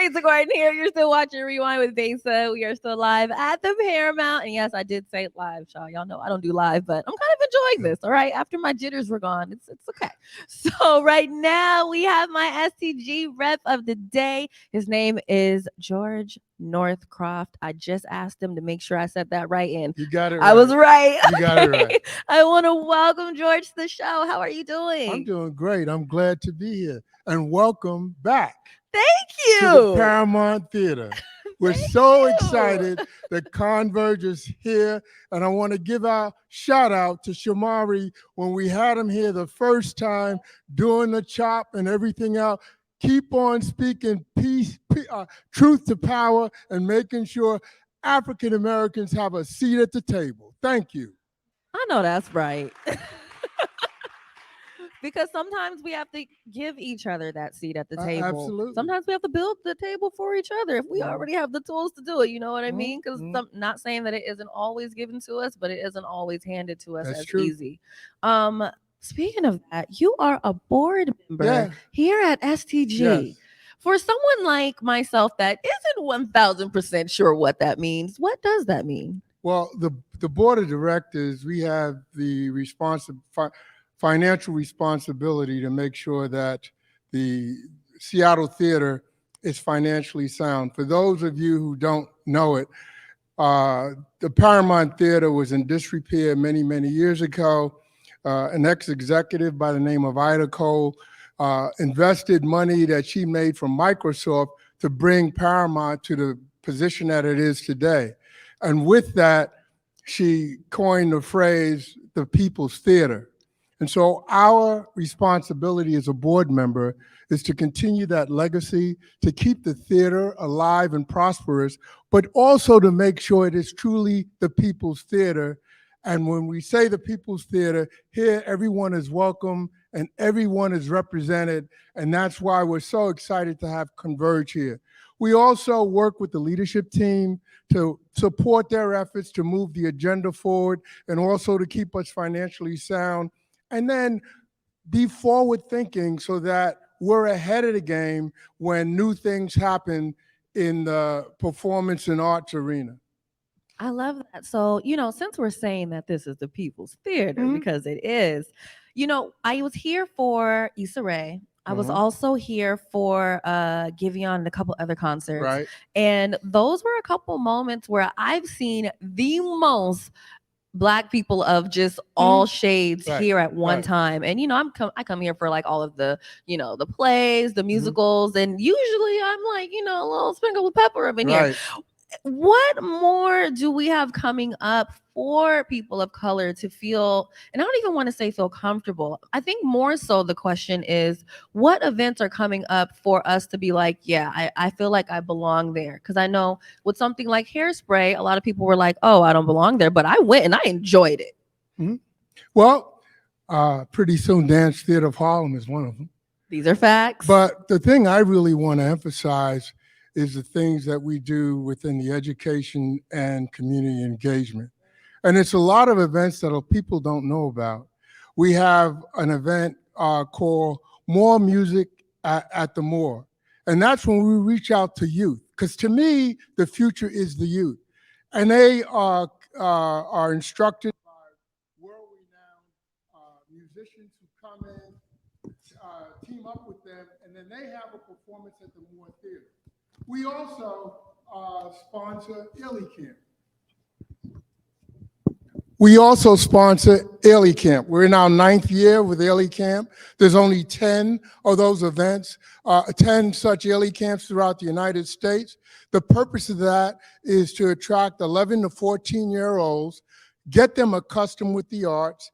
Besa Gordon here. You're still watching Rewind with Besa. We are still live at the Paramount. And yes, I did say live, y'all. Y'all know I don't do live, but I'm kind of enjoying this. All right. After my jitters were gone, it's okay. So right now we have my STG rep of the day. His name is George Northcroft. I just asked him to make sure I said that right in. You got it right. I was right. You got it right. I want to welcome George to the show. How are you doing? I'm doing great. I'm glad to be here. And welcome back Thank to you. the Paramount Theater. We're so excited that Converge is here. And I want to give a shout out to Shamari when we had him here the first time doing the chop and everything else. Keep on speaking peace, truth to power, and making sure African Americans have a seat at the table. Thank you. I know that's right. Because sometimes we have to give each other that seat at the table. Absolutely. Sometimes we have to build the table for each other if we already have the tools to do it. You know what I mean? Because not saying that it isn't always given to us, but it isn't always handed to us as easy. Speaking of that, you are a board member here at STG. Yes. For someone like myself that isn't 1000% sure what that means, what does that mean? Well, the board of directors, we have the financial responsibility to make sure that the Seattle Theater is financially sound. For those of you who don't know it, the Paramount Theater was in disrepair many, many years ago. An ex-executive by the name of Ida Cole invested money that she made from Microsoft to bring Paramount to the position that it is today. And with that, she coined the phrase, the People's Theater. And so our responsibility as a board member is to continue that legacy, to keep the theater alive and prosperous, but also to make sure it is truly the People's Theater. And when we say the People's Theater, here everyone is welcome and everyone is represented. And that's why we're so excited to have Converge here. We also work with the leadership team to support their efforts to move the agenda forward and also to keep us financially sound. And then be forward thinking so that we're ahead of the game when new things happen in the performance and arts arena. I love that. So, since we're saying that this is the People's Theater, because it is, I was here for Issa Rae. I was also here for Giveon and a couple other concerts. Right. And those were a couple moments where I've seen the most Black people of just all shades here at one time. And I come here for like all of the the plays, the musicals, and usually I'm like a little sprinkle of pepper up in here. What more do we have coming up for people of color to feel, and I don't even want to say feel comfortable. I think more so the question is, what events are coming up for us to be like, yeah, I feel like I belong there? Because I know with something like Hairspray, a lot of people were like, oh, I don't belong there, but I went and I enjoyed it. Well, pretty soon Dance Theater of Harlem is one of them. These are facts. But the thing I really want to emphasize is the things that we do within the education and community engagement. And it's a lot of events that people don't know about. We have an event called More Music at the More. And that's when we reach out to youth. Because to me, the future is the youth. And they are instructed by world-renowned musicians who come in, team up with them, and then they have a performance at the Moore Theater. We also sponsor Illy Camp. We're in our 9th year with Illy Camp. There's only 10 of those events, 10 such Illy Camps throughout the United States. The purpose of that is to attract 11 to 14-year-olds, get them accustomed with the arts,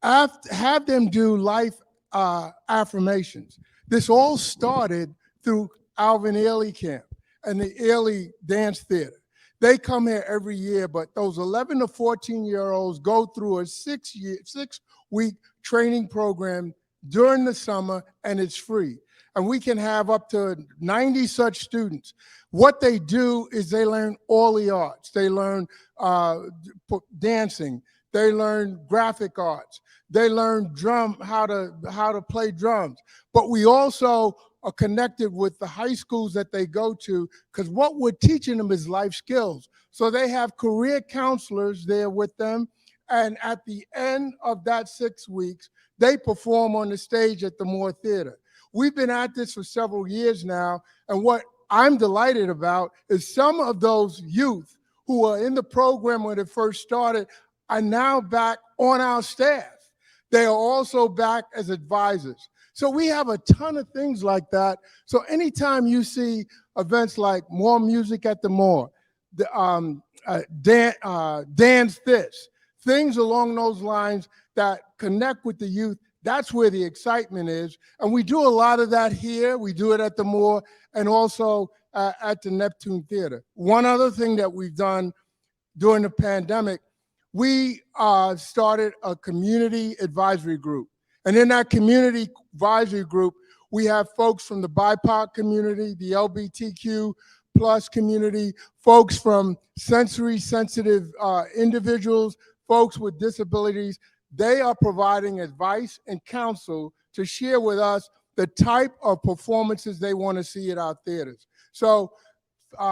have them do life affirmations. This all started through Alvin Ailey Camp and the Ailey Dance Theater. They come here every year, but those 11 to 14-year-olds go through a 6-week training program during the summer, and it's free. And we can have up to 90 such students. What they do is they learn all the arts. They learn dancing. They learn graphic arts. They learn how to play drums. But we also are connected with the high schools that they go to, because what we're teaching them is life skills. So they have career counselors there with them, and at the end of that 6 weeks, they perform on the stage at the Moore Theater. We've been at this for several years now, and what I'm delighted about is some of those youth who are in the program when it first started are now back on our staff. They are also back as advisors. So we have a ton of things like that. So anytime you see events like More Music at the Moore, Dance This, things along those lines that connect with the youth, that's where the excitement is. And we do a lot of that here. We do it at the Moore and also at the Neptune Theater. One other thing that we've done during the pandemic, we started a community advisory group. And in that community advisory group, we have folks from the BIPOC community, the LGBTQ plus community, folks from sensory sensitive individuals, folks with disabilities. They are providing advice and counsel to share with us the type of performances they want to see at our theaters. So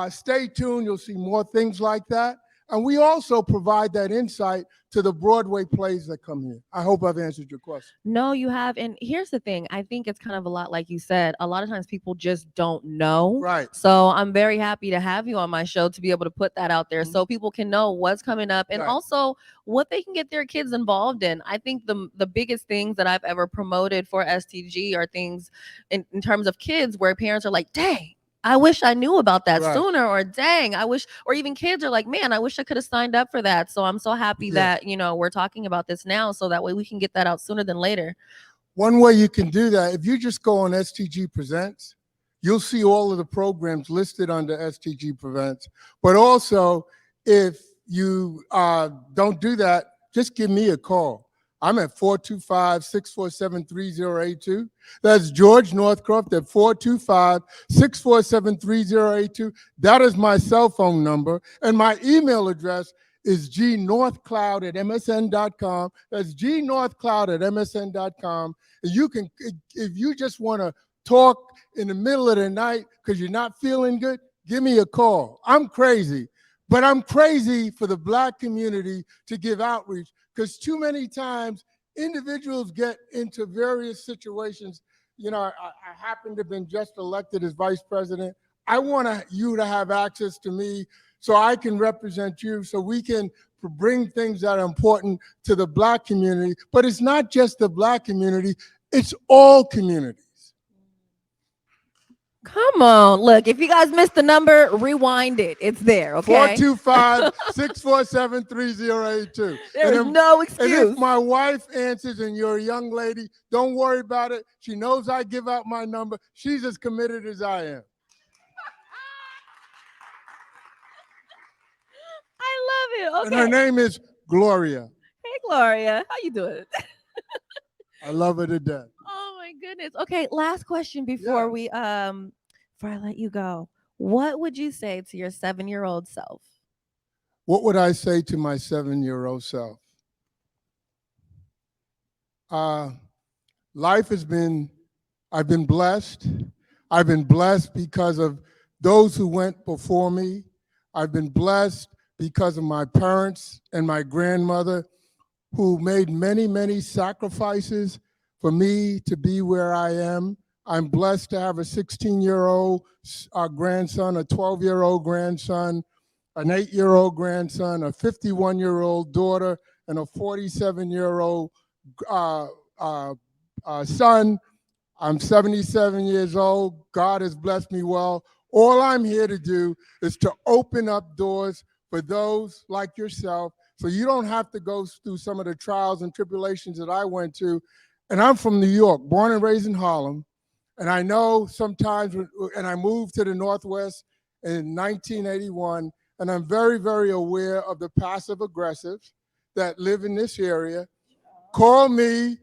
stay tuned, you'll see more things like that. And we also provide that insight to the Broadway plays that come here. I hope I've answered your question. No, you have. And here's the thing. I think it's kind of a lot like you said. A lot of times people just don't know. Right. So I'm very happy to have you on my show to be able to put that out there so people can know what's coming up and also what they can get their kids involved in. I think the biggest things that I've ever promoted for STG are things in terms of kids where parents are like, dang, I wish I knew about that sooner, or dang, I wish, or even kids are like, man, I wish I could have signed up for that. So I'm so happy that, we're talking about this now so that way we can get that out sooner than later. One way you can do that, if you just go on STG Presents, you'll see all of the programs listed under STG Presents. But also, if you don't do that, just give me a call. I'm at 425-647-3082. That's George Northcroft at 425-647-3082. That is my cell phone number. And my email address is gnorthcloud@msn.com. That's gnorthcloud@msn.com. And you can, if you just want to talk in the middle of the night because you're not feeling good, give me a call. I'm crazy, but I'm crazy for the Black community to give outreach, because too many times individuals get into various situations. I happen to have been just elected as vice president. I want you to have access to me so I can represent you, so we can bring things that are important to the Black community. But it's not just the Black community, it's all communities. Come on. Look, if you guys missed the number, rewind it. It's there, okay? 425-647-3082. There's no excuse. And if my wife answers and you're a young lady, don't worry about it. She knows I give out my number. She's as committed as I am. I love it. Okay. And her name is Gloria. Hey, Gloria. How you doing? I love her to death. Oh my goodness. Okay, last question before before I let you go. What would you say to your 7-year-old self? What would I say to my 7-year-old self? Life has been, I've been blessed. I've been blessed because of those who went before me. I've been blessed because of my parents and my grandmother, who made many, many sacrifices for me to be where I am. I'm blessed to have a 16-year-old grandson, a 12-year-old grandson, an 8-year-old grandson, a 51-year-old daughter, and a 47-year-old son. I'm 77 years old. God has blessed me well. All I'm here to do is to open up doors for those like yourself, so you don't have to go through some of the trials and tribulations that I went to. And I'm from New York, born and raised in Harlem. And I know sometimes, and I moved to the Northwest in 1981, and I'm very, very aware of the passive aggressives that live in this area. Call me.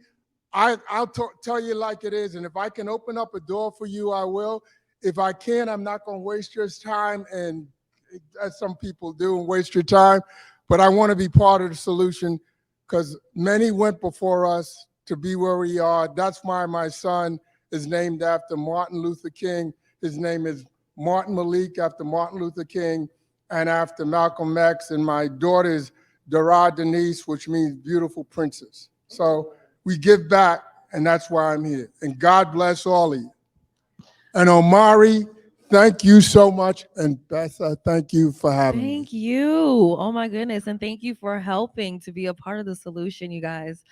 I'll tell you like it is. And if I can open up a door for you, I will. If I can, I'm not going to waste your time, and as some people do, and waste your time. But I want to be part of the solution, because many went before us to be where we are. That's why my son is named after Martin Luther King. His name is Martin Malik, after Martin Luther King, and after Malcolm X. And my daughter is Dara Denise, which means beautiful princess. So we give back, and that's why I'm here. And God bless all of you. And Omari, thank you so much. And Besa, thank you for having me. Thank you. Oh my goodness. And thank you for helping to be a part of the solution, you guys.